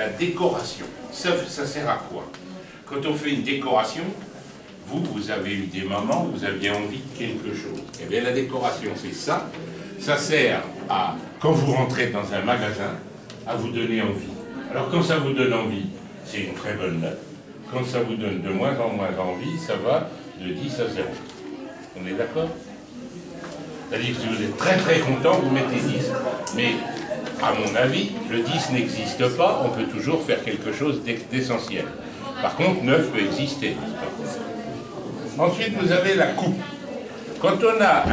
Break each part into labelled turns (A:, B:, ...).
A: la décoration. Ça sert à quoi? Quand on fait une décoration, vous avez eu des moments où vous aviez envie de quelque chose. Et bien la décoration, c'est ça. Ça sert à, quand vous rentrez dans un magasin, à vous donner envie. Alors quand ça vous donne envie, c'est une très bonne note. Quand ça vous donne de moins en moins envie, ça va de 10 à 0. On est d'accord? C'est-à-dire que si vous êtes très très content, vous mettez 10. Mais à mon avis, le 10 n'existe pas, on peut toujours faire quelque chose d'essentiel. Par contre, 9 peut exister. Ensuite, vous avez la coupe. Quand on a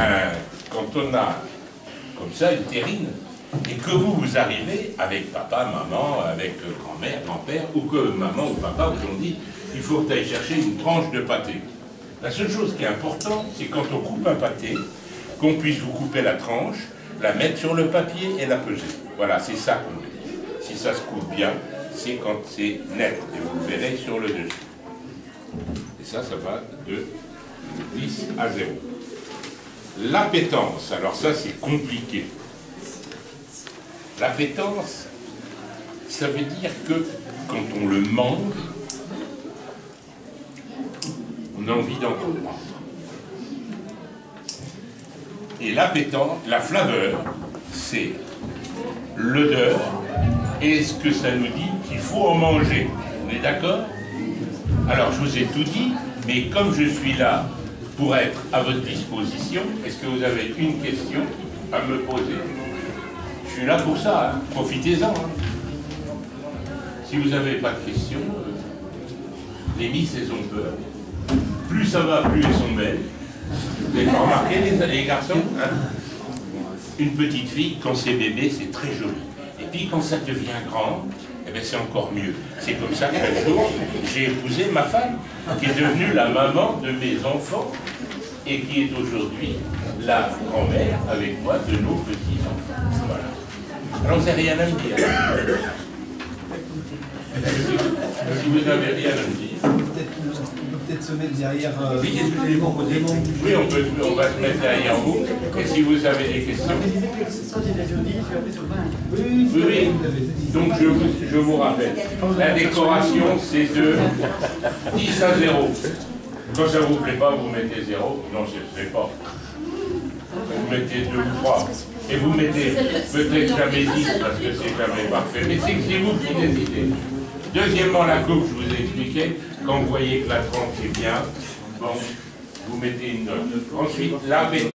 A: comme ça une terrine, et que vous arrivez avec papa, maman, avec grand-mère, grand-père, ou que maman ou papa vous ont dit, il faut que tu ailles chercher une tranche de pâté. La seule chose qui est importante, c'est quand on coupe un pâté, qu'on puisse vous couper la tranche, la mettre sur le papier et la peser. Voilà, c'est ça qu'on dit. Si ça se coupe bien, c'est quand c'est net, et vous le verrez sur le dessus. Et ça va de 10 à 0. L'appétence, alors ça c'est compliqué. L'appétence, ça veut dire que quand on le mange, on a envie d'en prendre. Et l'appétence, la flaveur, c'est l'odeur et ce que ça nous dit qu'il faut en manger. On est d'accord? Alors je vous ai tout dit, mais comme je suis là pour être à votre disposition, est-ce que vous avez une question à me poser? Je suis là pour ça, hein. Profitez-en. Hein. Si vous n'avez pas de questions, les miss, elles ont peur. Plus ça va, plus elles sont belles. Vous avez pas remarqué, les garçons, hein? Une petite fille, quand c'est bébé, c'est très joli. Et puis quand ça devient grand, eh bien, c'est encore mieux. C'est comme ça qu'un jour, j'ai épousé ma femme, qui est devenue la maman de mes enfants, et qui est aujourd'hui la grand-mère avec moi de nos petits-enfants. Voilà. Alors vous n'avez rien à me dire. Si vous n'avez rien à me dire.
B: On peut peut-être se mettre derrière
A: oui, on va se mettre derrière vous. Et si vous avez des questions. Oui. Donc je vous rappelle. La décoration, c'est de 10 à 0. Quand ça ne vous plaît pas, vous mettez 0. Non, je ne sais pas. Vous mettez 2 ou 3. Et vous mettez peut-être jamais 10 parce que c'est jamais parfait. Mais c'est vous qui décidez. Deuxièmement, la coupe, je vous ai expliqué. Quand vous voyez que la tranche est bien, bon, vous mettez une note. Ensuite, la